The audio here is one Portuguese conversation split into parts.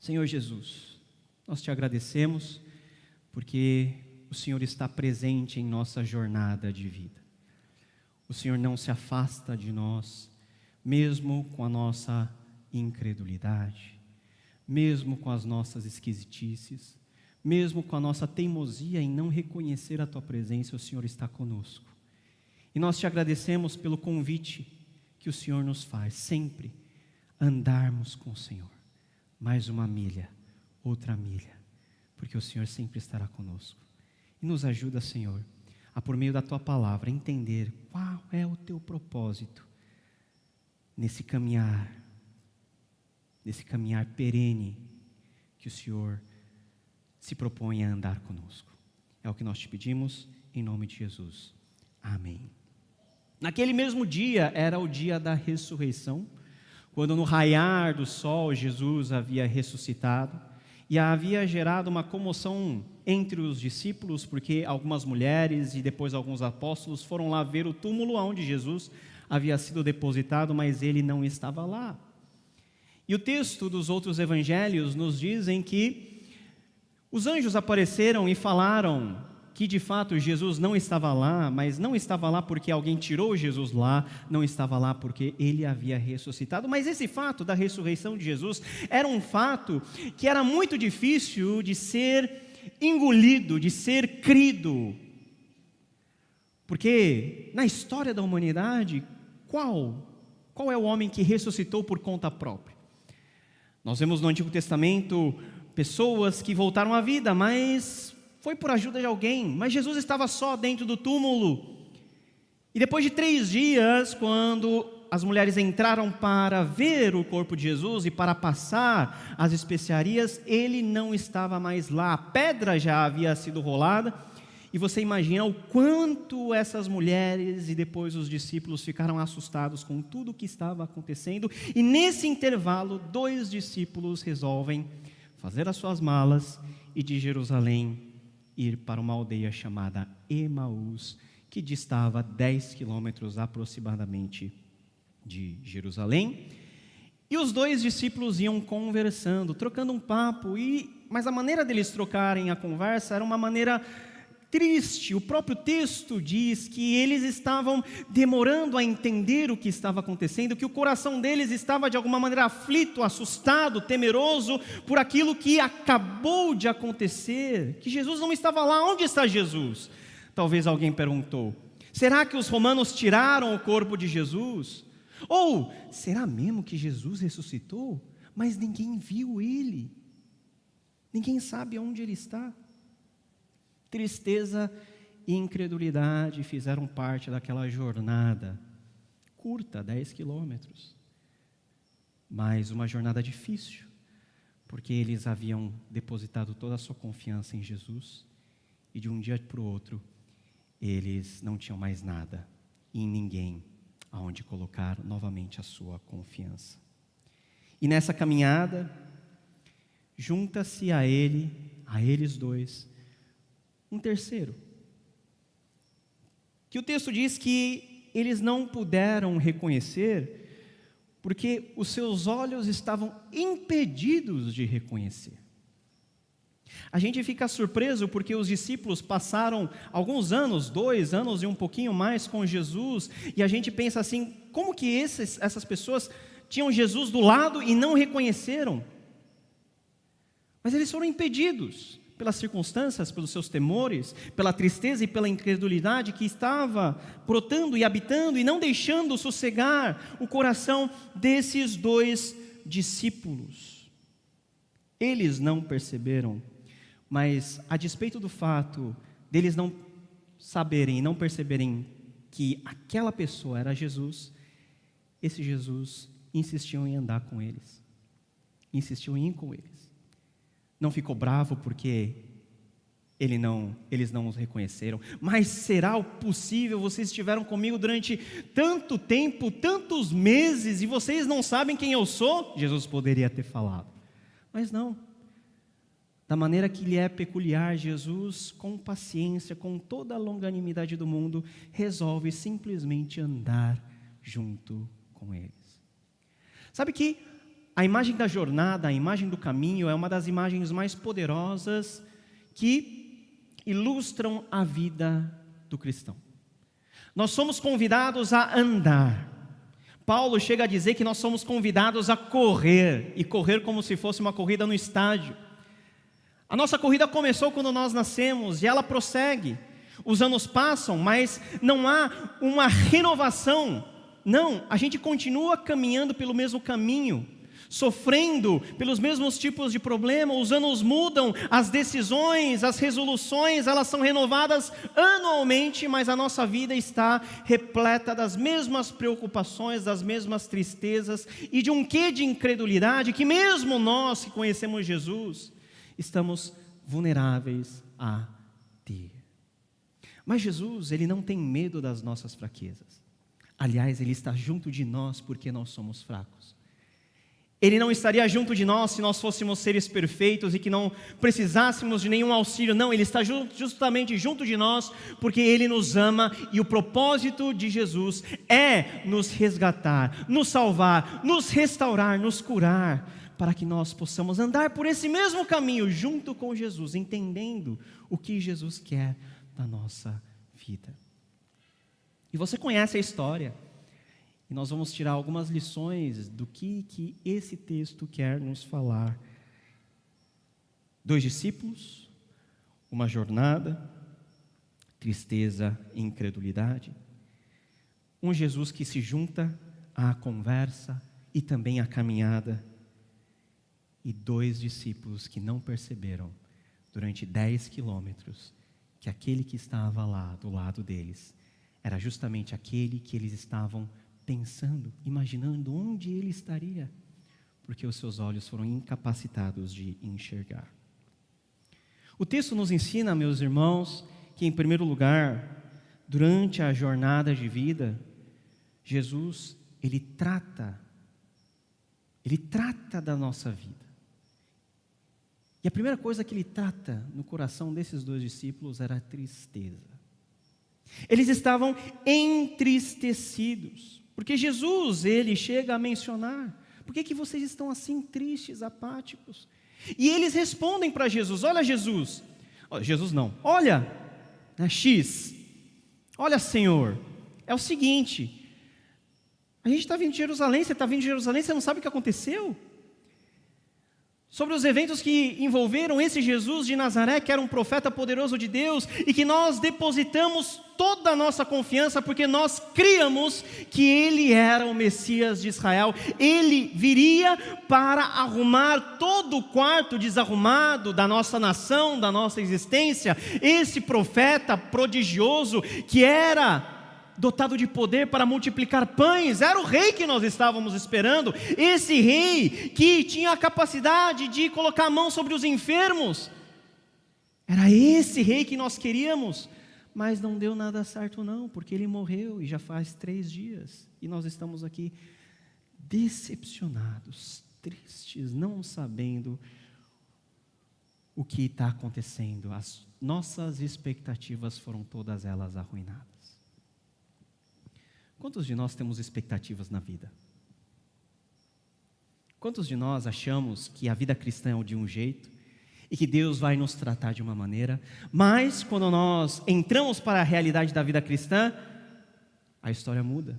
Senhor Jesus, nós te agradecemos porque o Senhor está presente em nossa jornada de vida. O Senhor não se afasta de nós, mesmo com a nossa incredulidade, mesmo com as nossas esquisitices, mesmo com a nossa teimosia em não reconhecer a Tua presença, o Senhor está conosco. E nós te agradecemos pelo convite que o Senhor nos faz, sempre andarmos com o Senhor. Mais uma milha, outra milha, porque o Senhor sempre estará conosco. E nos ajuda, Senhor, a por meio da Tua palavra entender qual é o Teu propósito nesse caminhar perene que o Senhor se propõe a andar conosco. É o que nós te pedimos, em nome de Jesus. Amém. Naquele mesmo dia, era o dia da ressurreição, quando no raiar do sol Jesus havia ressuscitado, e havia gerado uma comoção entre os discípulos, porque algumas mulheres e depois alguns apóstolos foram lá ver o túmulo onde Jesus havia sido depositado, mas ele não estava lá. E o texto dos outros evangelhos nos dizem que os anjos apareceram e falaram que de fato Jesus não estava lá, mas não estava lá porque alguém tirou Jesus lá, não estava lá porque ele havia ressuscitado. Mas esse fato da ressurreição de Jesus era um fato que era muito difícil de ser engolido, de ser crido. Porque na história da humanidade, qual é o homem que ressuscitou por conta própria? Nós vemos no Antigo Testamento pessoas que voltaram à vida, mas foi por ajuda de alguém. Mas Jesus estava só dentro do túmulo. E depois de 3 dias, quando as mulheres entraram para ver o corpo de Jesus e para passar as especiarias, ele não estava mais lá. A pedra já havia sido rolada. E você imagina o quanto essas mulheres e depois os discípulos ficaram assustados com tudo o que estava acontecendo. E nesse intervalo, 2 discípulos resolvem fazer as suas malas e de Jerusalém ir para uma aldeia chamada Emaús, que distava 10 quilômetros aproximadamente de Jerusalém. E os 2 discípulos iam conversando, trocando um papo, mas a maneira deles trocarem a conversa era uma maneira triste. O próprio texto diz que eles estavam demorando a entender o que estava acontecendo, que o coração deles estava de alguma maneira aflito, assustado, temeroso por aquilo que acabou de acontecer, que Jesus não estava lá. Onde está Jesus? Talvez alguém perguntou. Será que os romanos tiraram o corpo de Jesus? Ou será mesmo que Jesus ressuscitou, mas ninguém viu ele? Ninguém sabe onde ele está? Tristeza e incredulidade fizeram parte daquela jornada curta, 10 quilômetros, mas uma jornada difícil, porque eles haviam depositado toda a sua confiança em Jesus, e de um dia para o outro, eles não tinham mais nada, e em ninguém aonde colocar novamente a sua confiança. E nessa caminhada, junta-se a eles 2, um terceiro, que o texto diz que eles não puderam reconhecer, porque os seus olhos estavam impedidos de reconhecer. A gente fica surpreso porque os discípulos passaram alguns anos, 2 anos e um pouquinho mais com Jesus, e a gente pensa assim, como que essas pessoas tinham Jesus do lado e não reconheceram? Mas eles foram impedidos pelas circunstâncias, pelos seus temores, pela tristeza e pela incredulidade que estava brotando e habitando e não deixando sossegar o coração desses 2 discípulos. Eles não perceberam, mas a despeito do fato deles não saberem e não perceberem que aquela pessoa era Jesus, esse Jesus insistiu em andar com eles, insistiu em ir com eles. Não ficou bravo porque eles não os reconheceram. Mas será possível? Vocês estiveram comigo durante tanto tempo, tantos meses, e vocês não sabem quem eu sou? Jesus poderia ter falado. Mas não. Da maneira que lhe é peculiar, Jesus, com paciência, com toda a longanimidade do mundo, resolve simplesmente andar junto com eles. Sabe que a imagem da jornada, a imagem do caminho, é uma das imagens mais poderosas que ilustram a vida do cristão. Nós somos convidados a andar. Paulo chega a dizer que nós somos convidados a correr, e correr como se fosse uma corrida no estádio. A nossa corrida começou quando nós nascemos, e ela prossegue. Os anos passam, mas não há uma renovação. Não, a gente continua caminhando pelo mesmo caminho, sofrendo pelos mesmos tipos de problema. Os anos mudam, as decisões, as resoluções, elas são renovadas anualmente, mas a nossa vida está repleta das mesmas preocupações, das mesmas tristezas e de um quê de incredulidade que mesmo nós que conhecemos Jesus, estamos vulneráveis a ter. Mas Jesus, Ele não tem medo das nossas fraquezas. Aliás, Ele está junto de nós porque nós somos fracos. Ele não estaria junto de nós se nós fôssemos seres perfeitos e que não precisássemos de nenhum auxílio. Não, Ele está justamente junto de nós porque Ele nos ama, e o propósito de Jesus é nos resgatar, nos salvar, nos restaurar, nos curar, para que nós possamos andar por esse mesmo caminho junto com Jesus, entendendo o que Jesus quer da nossa vida. E você conhece a história, e nós vamos tirar algumas lições do que esse texto quer nos falar. 2 discípulos, uma jornada, tristeza e incredulidade. Um Jesus que se junta à conversa e também à caminhada. E 2 discípulos que não perceberam, durante 10 quilômetros, que aquele que estava lá do lado deles era justamente aquele que eles estavam pensando, imaginando onde ele estaria, porque os seus olhos foram incapacitados de enxergar. O texto nos ensina, meus irmãos, que em primeiro lugar, durante a jornada de vida, Jesus, Ele trata da nossa vida. E a primeira coisa que Ele trata no coração desses 2 discípulos era a tristeza. Eles estavam entristecidos, porque Jesus, Ele chega a mencionar: por que vocês estão assim tristes, apáticos? E eles respondem para Jesus: olha Jesus, olha, X, olha Senhor, é o seguinte, a gente está vindo de Jerusalém, você está vindo de Jerusalém, você não sabe o que aconteceu? Sobre os eventos que envolveram esse Jesus de Nazaré, que era um profeta poderoso de Deus, e que nós depositamos toda a nossa confiança, porque nós críamos que Ele era o Messias de Israel. Ele viria para arrumar todo o quarto desarrumado da nossa nação, da nossa existência. Esse profeta prodigioso, que era dotado de poder para multiplicar pães, era o rei que nós estávamos esperando. Esse rei que tinha a capacidade de colocar a mão sobre os enfermos, era esse rei que nós queríamos. Mas não deu nada certo não, porque ele morreu e já faz 3 dias, e nós estamos aqui decepcionados, tristes, não sabendo o que está acontecendo. As nossas expectativas foram todas elas arruinadas. Quantos de nós temos expectativas na vida? Quantos de nós achamos que a vida cristã é de um jeito e que Deus vai nos tratar de uma maneira, mas quando nós entramos para a realidade da vida cristã, a história muda?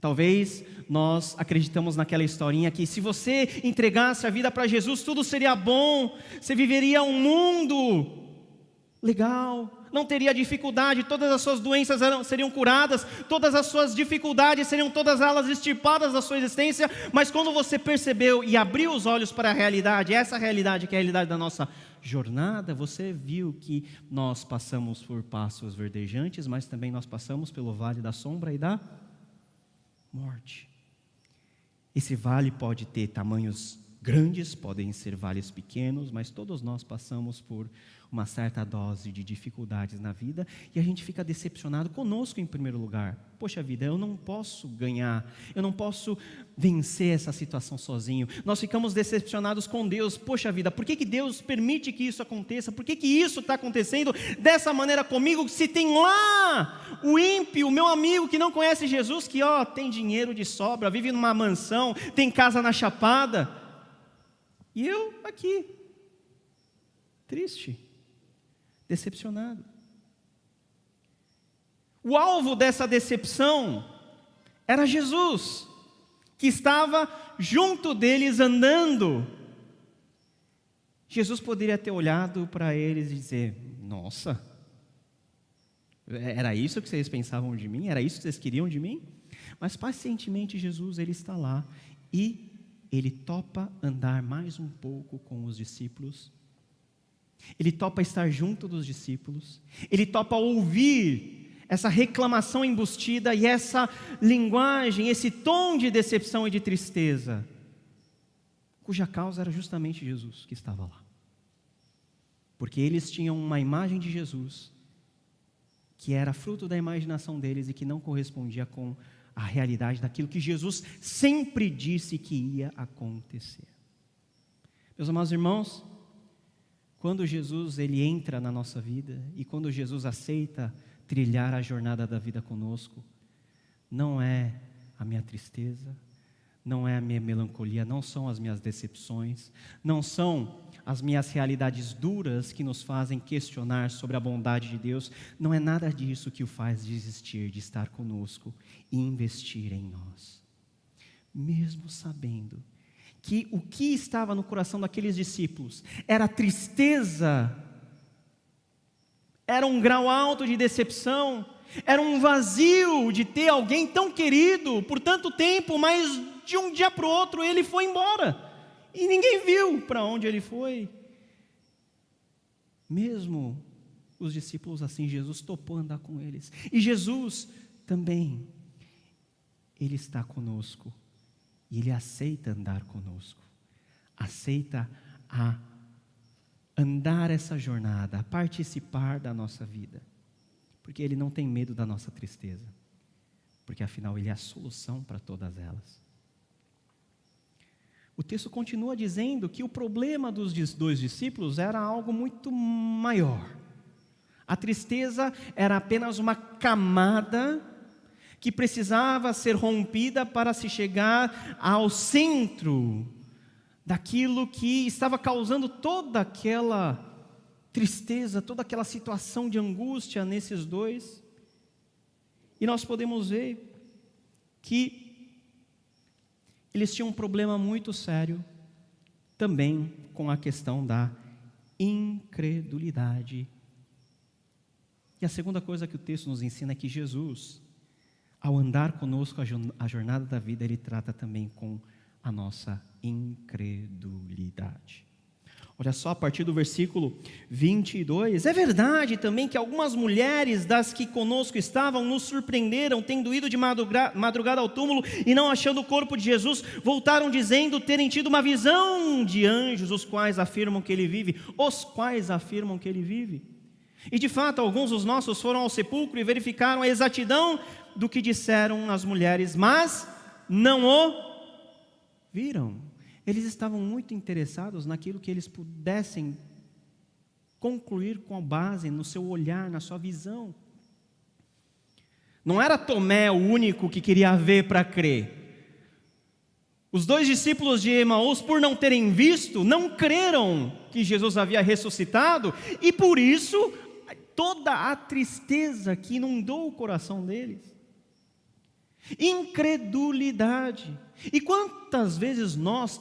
Talvez nós acreditamos naquela historinha que se você entregasse a vida para Jesus, tudo seria bom, você viveria um mundo legal, não teria dificuldade, todas as suas doenças seriam curadas, todas as suas dificuldades seriam todas elas extirpadas da sua existência. Mas quando você percebeu e abriu os olhos para a realidade, essa realidade que é a realidade da nossa jornada, você viu que nós passamos por pastos verdejantes, mas também nós passamos pelo vale da sombra e da morte. Esse vale pode ter tamanhos grandes, podem ser vales pequenos, mas todos nós passamos por uma certa dose de dificuldades na vida e a gente fica decepcionado conosco em primeiro lugar. Poxa vida, eu não posso ganhar, eu não posso vencer essa situação sozinho. Nós ficamos decepcionados com Deus. Poxa vida, por que Deus permite que isso aconteça? Por que isso está acontecendo dessa maneira comigo? Se tem lá o ímpio, o meu amigo que não conhece Jesus, que tem dinheiro de sobra, vive numa mansão, tem casa na Chapada, e eu aqui, triste, decepcionado. O alvo dessa decepção era Jesus, que estava junto deles andando. Jesus poderia ter olhado para eles e dizer: nossa, era isso que vocês pensavam de mim? Era isso que vocês queriam de mim? Mas pacientemente Jesus, ele está lá e ele topa andar mais um pouco com os discípulos. Ele topa estar junto dos discípulos. Ele topa ouvir essa reclamação embustida e essa linguagem, esse tom de decepção e de tristeza, cuja causa era justamente Jesus que estava lá. Porque eles tinham uma imagem de Jesus que era fruto da imaginação deles e que não correspondia com a realidade daquilo que Jesus sempre disse que ia acontecer. Meus amados irmãos, quando Jesus ele entra na nossa vida e quando Jesus aceita trilhar a jornada da vida conosco, não é a minha tristeza, não é a minha melancolia, não são as minhas decepções, não são as minhas realidades duras que nos fazem questionar sobre a bondade de Deus, não é nada disso que o faz desistir de estar conosco e investir em nós. Mesmo sabendo que o que estava no coração daqueles discípulos era tristeza, era um grau alto de decepção, era um vazio de ter alguém tão querido por tanto tempo, mas de um dia para o outro ele foi embora. E ninguém viu para onde ele foi. Mesmo os discípulos assim, Jesus topou andar com eles. E Jesus também, Ele está conosco. E Ele aceita andar conosco. Aceita andar essa jornada, a participar da nossa vida. Porque Ele não tem medo da nossa tristeza. Porque afinal Ele é a solução para todas elas. O texto continua dizendo que o problema dos dois discípulos era algo muito maior. A tristeza era apenas uma camada que precisava ser rompida para se chegar ao centro daquilo que estava causando toda aquela tristeza, toda aquela situação de angústia nesses dois. E nós podemos ver que eles tinham um problema muito sério também com a questão da incredulidade. E a segunda coisa que o texto nos ensina é que Jesus, ao andar conosco a jornada da vida, Ele trata também com a nossa incredulidade. Olha só, a partir do versículo 22, é verdade também que algumas mulheres das que conosco estavam nos surpreenderam, tendo ido de madrugada ao túmulo e não achando o corpo de Jesus, voltaram dizendo terem tido uma visão de anjos, os quais afirmam que ele vive. E de fato, alguns dos nossos foram ao sepulcro e verificaram a exatidão do que disseram as mulheres, mas não o viram. Eles estavam muito interessados naquilo que eles pudessem concluir com base no seu olhar, na sua visão. Não era Tomé o único que queria ver para crer. Os dois discípulos de Emaús, por não terem visto, não creram que Jesus havia ressuscitado, e por isso toda a tristeza que inundou o coração deles. Incredulidade. E quantas vezes nós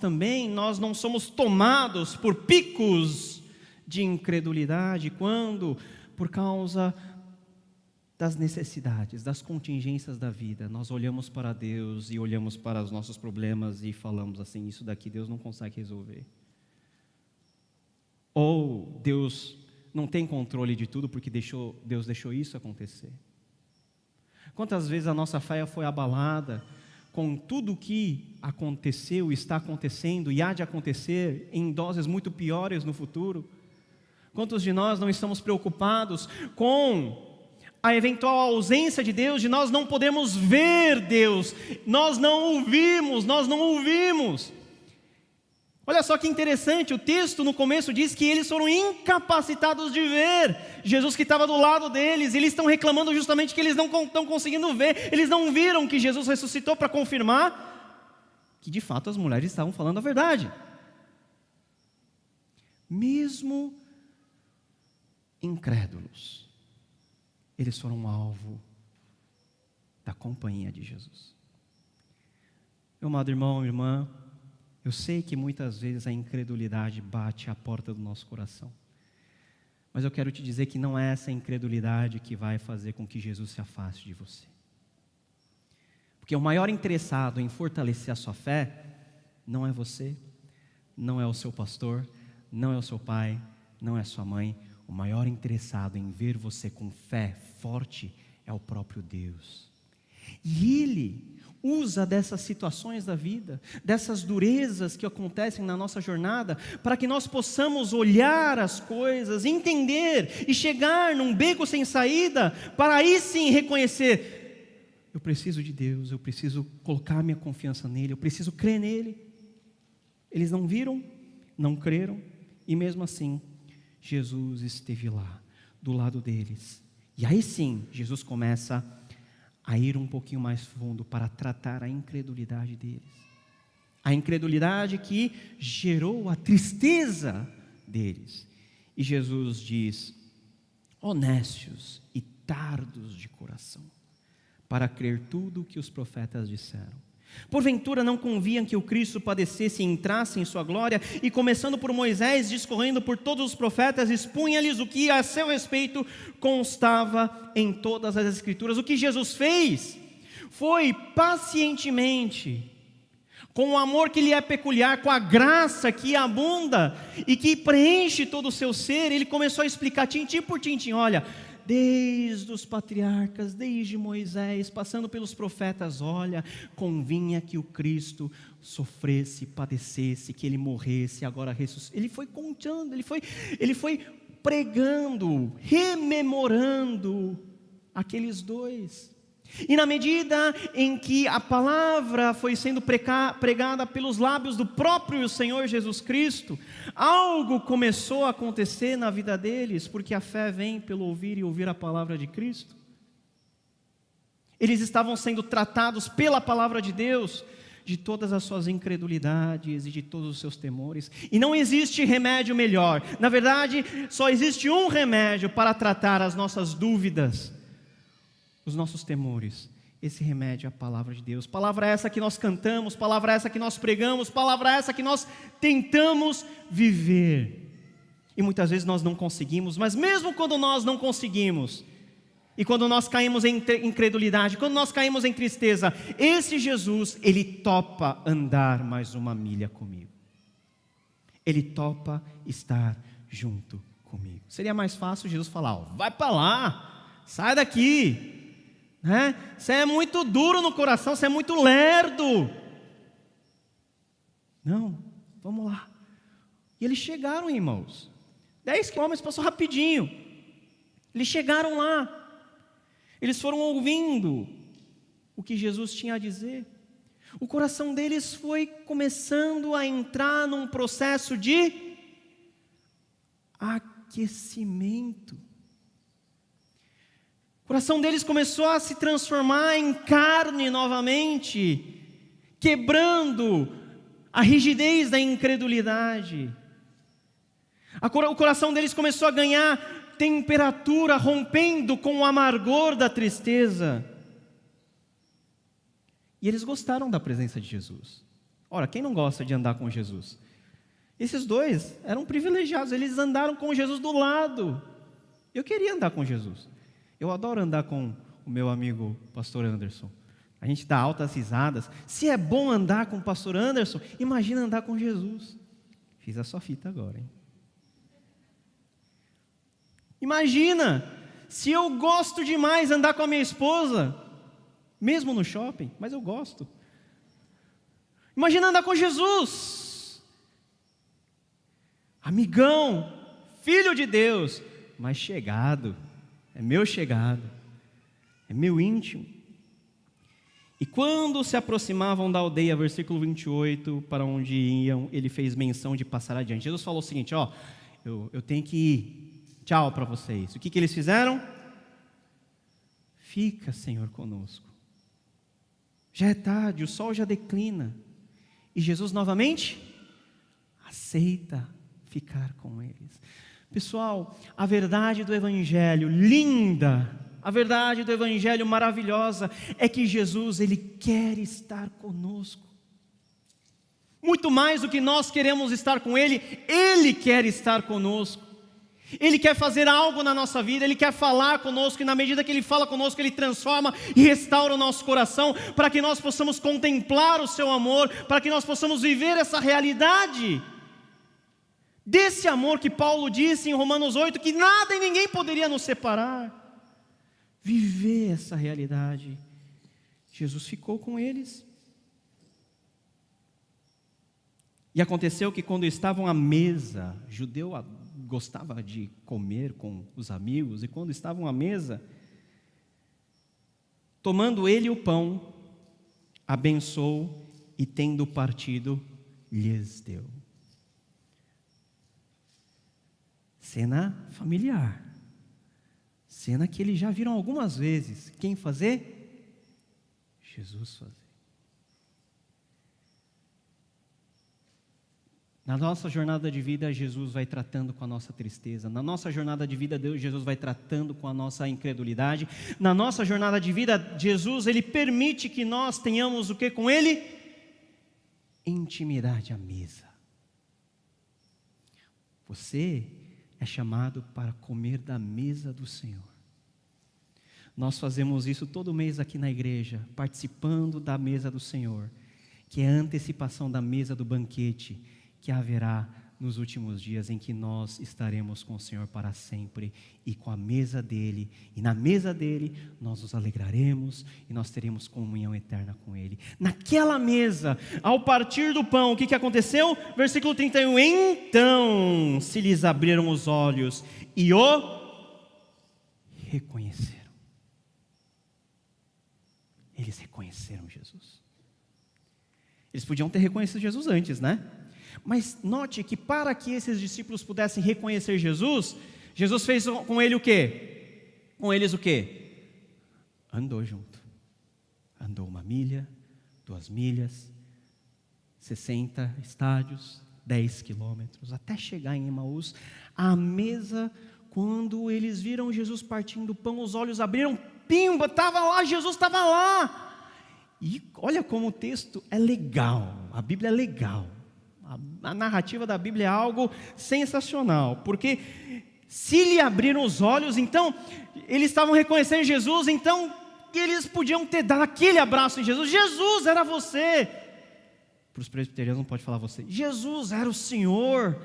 não somos tomados por picos de incredulidade, quando, por causa das necessidades, das contingências da vida, nós olhamos para Deus e olhamos para os nossos problemas e falamos assim: isso daqui Deus não consegue resolver. Ou Deus não tem controle de tudo porque Deus deixou isso acontecer. Quantas vezes a nossa fé foi abalada com tudo o que aconteceu, está acontecendo e há de acontecer em doses muito piores no futuro? Quantos de nós não estamos preocupados com a eventual ausência de Deus, de nós não podemos ver Deus, nós não ouvimos. Olha só que interessante, o texto no começo diz que eles foram incapacitados de ver Jesus que estava do lado deles, e eles estão reclamando justamente que eles não estão conseguindo ver, eles não viram que Jesus ressuscitou para confirmar que de fato as mulheres estavam falando a verdade. Mesmo incrédulos, eles foram alvo da companhia de Jesus. Meu amado irmão, irmã, eu sei que muitas vezes a incredulidade bate à porta do nosso coração, mas eu quero te dizer que não é essa incredulidade que vai fazer com que Jesus se afaste de você. Porque o maior interessado em fortalecer a sua fé não é você, não é o seu pastor, não é o seu pai, não é a sua mãe. O maior interessado em ver você com fé forte é o próprio Deus. E Ele usa dessas situações da vida, dessas durezas que acontecem na nossa jornada, para que nós possamos olhar as coisas, entender e chegar num beco sem saída, para aí sim reconhecer: eu preciso de Deus, eu preciso colocar minha confiança nele, eu preciso crer nele. Eles não viram, não creram, e mesmo assim Jesus esteve lá, do lado deles. E aí sim, Jesus começa a ir um pouquinho mais fundo para tratar a incredulidade deles. A incredulidade que gerou a tristeza deles. E Jesus diz: ó nécios e tardos de coração, para crer tudo o que os profetas disseram. Porventura não convinha que o Cristo padecesse e entrasse em sua glória? E começando por Moisés, discorrendo por todos os profetas, expunha-lhes o que a seu respeito constava em todas as Escrituras. O que Jesus fez foi pacientemente, com o amor que lhe é peculiar, com a graça que abunda e que preenche todo o seu ser, ele começou a explicar tintim por tintim. Olha, desde os patriarcas, desde Moisés, passando pelos profetas, olha, convinha que o Cristo sofresse, padecesse, que ele morresse, agora ressuscitasse. Ele foi contando, ele foi pregando, rememorando aqueles dois. E na medida em que a palavra foi sendo pregada pelos lábios do próprio Senhor Jesus Cristo, algo começou a acontecer na vida deles, porque a fé vem pelo ouvir e ouvir a palavra de Cristo. Eles estavam sendo tratados pela palavra de Deus de todas as suas incredulidades e de todos os seus temores. E não existe remédio melhor. Na verdade, só existe um remédio para tratar as nossas dúvidas, os nossos temores. Esse remédio é a palavra de Deus. Palavra essa que nós cantamos, palavra essa que nós pregamos, palavra essa que nós tentamos viver. E muitas vezes nós não conseguimos, mas mesmo quando nós não conseguimos, e quando nós caímos em incredulidade, quando nós caímos em tristeza, esse Jesus, Ele topa andar mais uma milha comigo. Ele topa estar junto comigo. Seria mais fácil Jesus falar: ó, vai para lá, sai daqui. Você é muito duro no coração, você é muito lerdo. Não, vamos lá. E eles chegaram, irmãos. 10 quilômetros passou rapidinho. Eles chegaram lá. Eles foram ouvindo o que Jesus tinha a dizer. O coração deles foi começando a entrar num processo de aquecimento. O coração deles começou a se transformar em carne novamente, quebrando a rigidez da incredulidade. O coração deles começou a ganhar temperatura, rompendo com o amargor da tristeza. E eles gostaram da presença de Jesus. Ora, quem não gosta de andar com Jesus? Esses dois eram privilegiados, eles andaram com Jesus do lado. Eu queria andar com Jesus. Eu adoro andar com o meu amigo pastor Anderson. A gente dá altas risadas. Se é bom andar com o pastor Anderson, imagina andar com Jesus. Fiz a sua fita agora, hein? Imagina, se eu gosto demais andar com a minha esposa, mesmo no shopping, mas eu gosto. Imagina andar com Jesus, amigão, filho de Deus, mas chegado, é meu íntimo. E quando se aproximavam da aldeia, versículo 28, para onde iam, ele fez menção de passar adiante. Jesus falou o seguinte, eu tenho que ir, tchau para vocês. O que eles fizeram? Fica, Senhor, conosco. Já é tarde, o sol já declina. E Jesus novamente aceita ficar com eles. Pessoal, a verdade do Evangelho, linda, a verdade do Evangelho maravilhosa, é que Jesus, Ele quer estar conosco. Muito mais do que nós queremos estar com Ele, Ele quer estar conosco. Ele quer fazer algo na nossa vida, Ele quer falar conosco, e na medida que Ele fala conosco, Ele transforma e restaura o nosso coração, para que nós possamos contemplar o Seu amor, para que nós possamos viver essa realidade, desse amor que Paulo disse em Romanos 8, que nada e ninguém poderia nos separar. Viver essa realidade. Jesus ficou com eles. E aconteceu que quando estavam à mesa, judeu gostava de comer com os amigos, e quando estavam à mesa, tomando ele o pão, abençoou e tendo partido, lhes deu. Cena familiar, cena que eles já viram algumas vezes. Quem fazer? Jesus fazer. Na nossa jornada de vida, Jesus vai tratando com a nossa tristeza. Na nossa jornada de vida, Jesus vai tratando com a nossa incredulidade. Na nossa jornada de vida, Jesus, Ele permite que nós tenhamos o que com Ele? Intimidade à mesa. Você é chamado para comer da mesa do Senhor. Nós fazemos isso todo mês aqui na igreja, participando da mesa do Senhor, que é a antecipação da mesa do banquete, que haverá nos últimos dias, em que nós estaremos com o Senhor para sempre, e com a mesa dEle, e na mesa dEle nós nos alegraremos, e nós teremos comunhão eterna com Ele. Naquela mesa, ao partir do pão, o que aconteceu? Versículo 31, então se lhes abriram os olhos, e o reconheceram. Eles reconheceram Jesus. Eles podiam ter reconhecido Jesus antes, né? Mas note que para que esses discípulos pudessem reconhecer Jesus, Jesus fez com ele o quê? Com eles o quê? Andou junto. Andou 1 milha, 2 milhas, 60 estádios, 10 quilômetros, até chegar em Emaús. À mesa, quando eles viram Jesus partindo o pão, os olhos abriram, pimba, estava lá, Jesus estava lá. E olha como o texto é legal, a Bíblia é legal. A narrativa da Bíblia é algo sensacional, porque se lhe abriram os olhos, então eles estavam reconhecendo Jesus, então eles podiam ter dado aquele abraço em Jesus. Jesus era você. Para os presbiterianos não pode falar você. Jesus era o Senhor.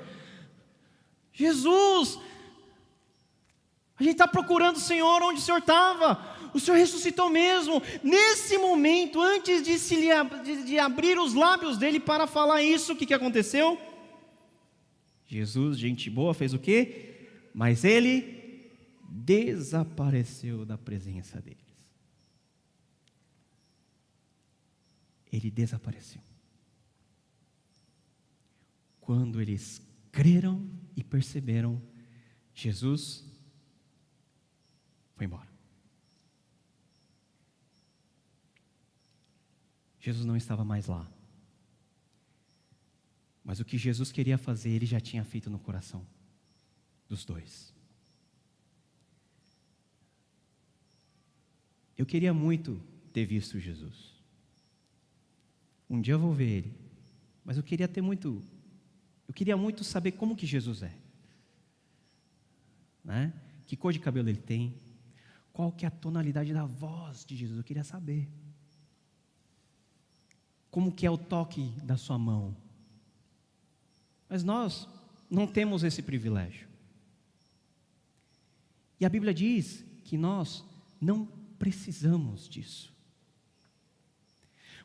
Jesus, a gente está procurando o Senhor onde o Senhor estava. O Senhor ressuscitou mesmo. Nesse momento, antes de abrir os lábios dele para falar isso, o que aconteceu? Jesus, gente boa, fez o quê? Mas ele desapareceu da presença deles. Ele desapareceu. Quando eles creram e perceberam, Jesus foi embora. Jesus não estava mais lá. Mas o que Jesus queria fazer, Ele já tinha feito no coração dos dois. Eu queria muito ter visto Jesus. Um dia eu vou ver Ele. Mas eu queria muito saber como que Jesus é. Né? Que cor de cabelo Ele tem. Qual que é a tonalidade da voz de Jesus. Eu queria saber. Como que é o toque da sua mão. Mas nós não temos esse privilégio. E a Bíblia diz que nós não precisamos disso.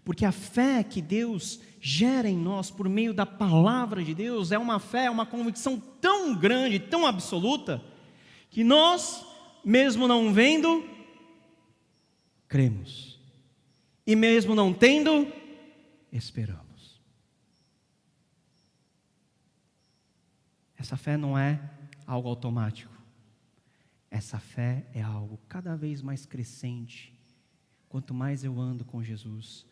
porque a fé que Deus gera em nós por meio da palavra de Deus é uma fé, uma convicção tão grande, tão absoluta, que nós, mesmo não vendo, cremos, e mesmo não tendo, esperamos. Essa fé não é algo automático, essa fé é algo cada vez mais crescente. Quanto mais eu ando com Jesus,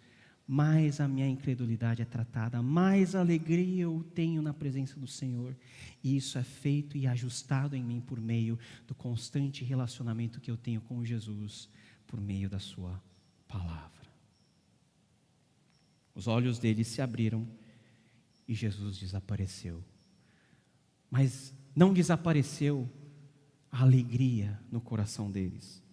mais a minha incredulidade é tratada, mais alegria eu tenho na presença do Senhor. E isso é feito e ajustado em mim por meio do constante relacionamento que eu tenho com Jesus, por meio da sua palavra. Os olhos deles se abriram e Jesus desapareceu. Mas não desapareceu a alegria no coração deles.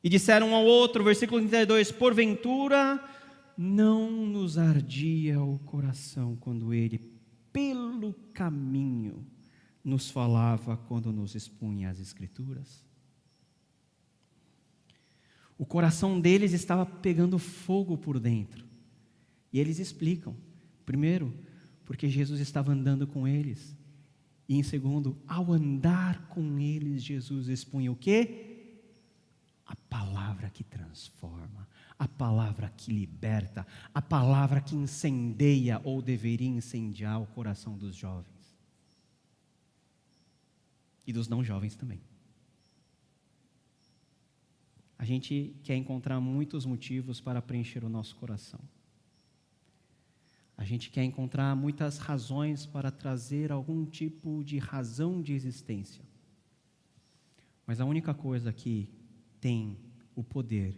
E disseram um ao outro, versículo 32, porventura não nos ardia o coração quando ele, pelo caminho, nos falava quando nos expunha as Escrituras? O coração deles estava pegando fogo por dentro. E eles explicam, primeiro, porque Jesus estava andando com eles. E em segundo, ao andar com eles, Jesus expunha o quê? A palavra que transforma, a palavra que liberta, a palavra que incendeia ou deveria incendiar o coração dos jovens. E dos não jovens também. A gente quer encontrar muitos motivos para preencher o nosso coração. A gente quer encontrar muitas razões para trazer algum tipo de razão de existência. Mas a única coisa que tem o poder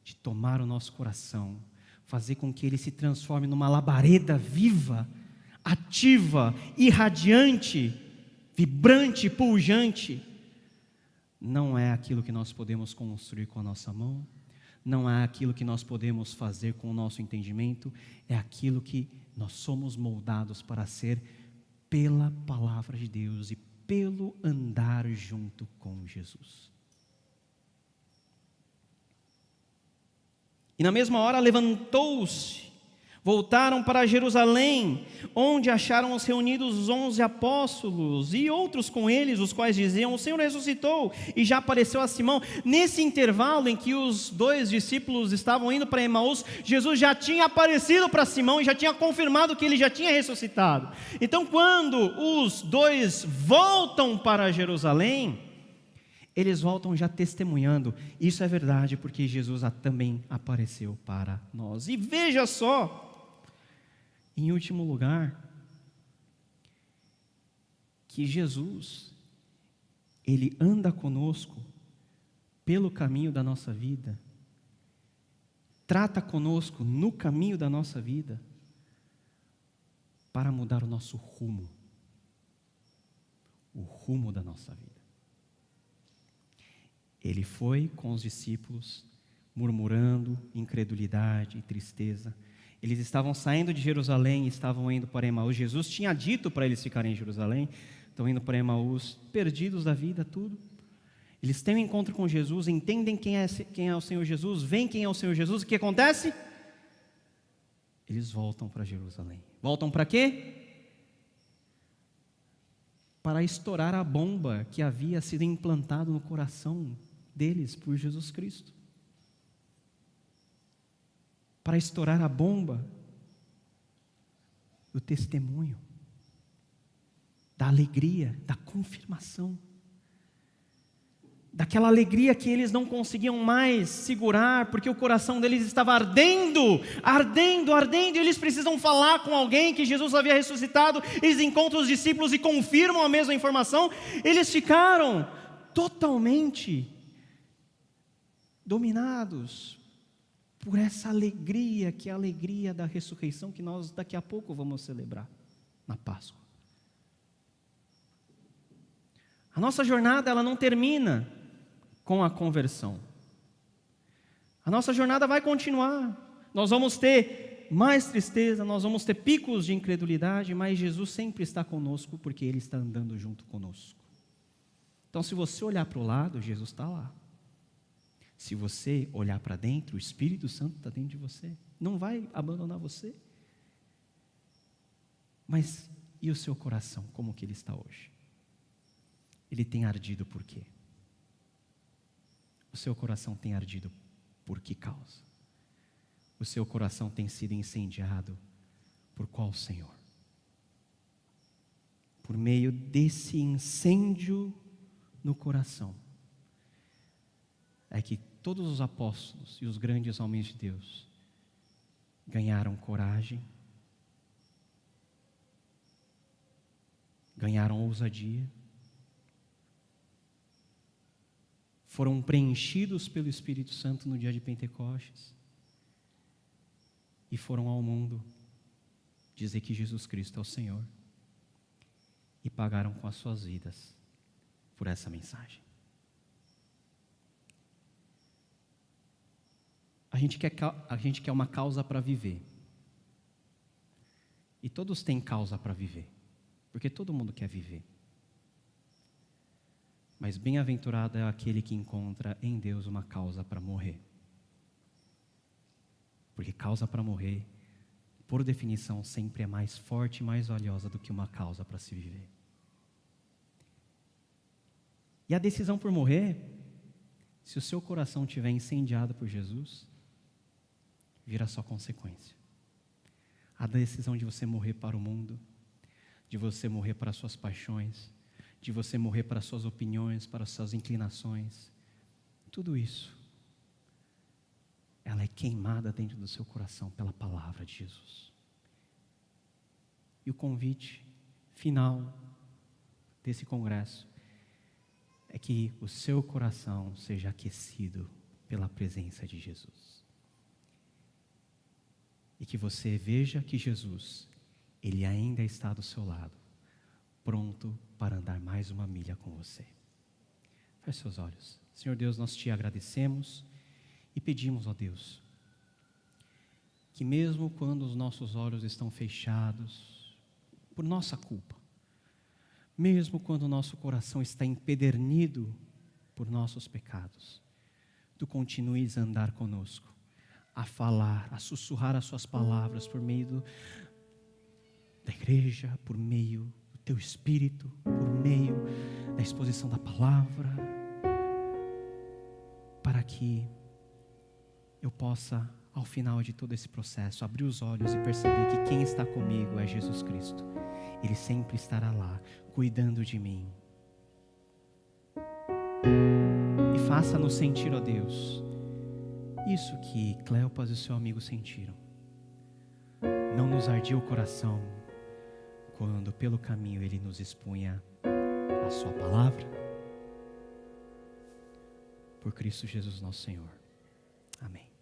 de tomar o nosso coração, fazer com que ele se transforme numa labareda viva, ativa, irradiante, vibrante, pujante, não é aquilo que nós podemos construir com a nossa mão, não é aquilo que nós podemos fazer com o nosso entendimento, é aquilo que nós somos moldados para ser pela palavra de Deus e pelo andar junto com Jesus. E na mesma hora levantou-se, voltaram para Jerusalém, onde acharam os reunidos os 11 apóstolos e outros com eles, os quais diziam, o Senhor ressuscitou e já apareceu a Simão. Nesse intervalo em que os 2 discípulos estavam indo para Emaús, Jesus já tinha aparecido para Simão e já tinha confirmado que ele já tinha ressuscitado. Então quando os 2 voltam para Jerusalém, eles voltam já testemunhando, isso é verdade, porque Jesus também apareceu para nós. E veja só, em último lugar, que Jesus, Ele anda conosco pelo caminho da nossa vida, trata conosco no caminho da nossa vida, para mudar o nosso rumo, o rumo da nossa vida. Ele foi com os discípulos, murmurando, incredulidade e tristeza. Eles estavam saindo de Jerusalém e estavam indo para Emaús. Jesus tinha dito para eles ficarem em Jerusalém, estão indo para Emaús, perdidos da vida, tudo. Eles têm um encontro com Jesus, entendem quem é o Senhor Jesus, veem quem é o Senhor Jesus, o que acontece? Eles voltam para Jerusalém. Voltam para quê? Para estourar a bomba que havia sido implantada no coração deles por Jesus Cristo. Para estourar a bomba do testemunho, da alegria, da confirmação, daquela alegria que eles não conseguiam mais segurar, porque o coração deles estava ardendo, ardendo, ardendo, e eles precisam falar com alguém que Jesus havia ressuscitado. Eles encontram os discípulos e confirmam a mesma informação. Eles ficaram totalmente dominados por essa alegria, que é a alegria da ressurreição, que nós daqui a pouco vamos celebrar na Páscoa. A nossa jornada, ela não termina com a conversão. A nossa jornada vai continuar. Nós vamos ter mais tristeza, nós vamos ter picos de incredulidade, mas Jesus sempre está conosco, porque Ele está andando junto conosco. Então, se você olhar para o lado, Jesus está lá. Se você olhar para dentro, o Espírito Santo está dentro de você. Não vai abandonar você. Mas e o seu coração, como que ele está hoje? Ele tem ardido por quê? O seu coração tem ardido por que causa? O seu coração tem sido incendiado por qual Senhor? Por meio desse incêndio no coração, é que todos os apóstolos e os grandes homens de Deus ganharam coragem, ganharam ousadia, foram preenchidos pelo Espírito Santo no dia de Pentecostes e foram ao mundo dizer que Jesus Cristo é o Senhor e pagaram com as suas vidas por essa mensagem. A gente quer uma causa para viver. E todos têm causa para viver, porque todo mundo quer viver. Mas bem-aventurado é aquele que encontra em Deus uma causa para morrer. Porque causa para morrer, por definição, sempre é mais forte e mais valiosa do que uma causa para se viver. E a decisão por morrer, se o seu coração estiver incendiado por Jesus, vira só consequência. A decisão de você morrer para o mundo, de você morrer para as suas paixões, de você morrer para as suas opiniões, para as suas inclinações, tudo isso, ela é queimada dentro do seu coração pela palavra de Jesus. E o convite final desse congresso é que o seu coração seja aquecido pela presença de Jesus. E que você veja que Jesus, Ele ainda está do seu lado, pronto para andar mais uma milha com você. Feche seus olhos. Senhor Deus, nós te agradecemos e pedimos, ó Deus, que mesmo quando os nossos olhos estão fechados, por nossa culpa, mesmo quando o nosso coração está empedernido por nossos pecados, Tu continues a andar conosco, a falar, a sussurrar as Suas palavras por meio da igreja, por meio do Teu Espírito, por meio da exposição da palavra, para que eu possa, ao final de todo esse processo, abrir os olhos e perceber que quem está comigo é Jesus Cristo. Ele sempre estará lá, cuidando de mim. E faça-nos sentir, ó Deus, isso que Cleopas e seu amigo sentiram. Não nos ardia o coração quando pelo caminho Ele nos expunha a Sua palavra. Por Cristo Jesus nosso Senhor. Amém.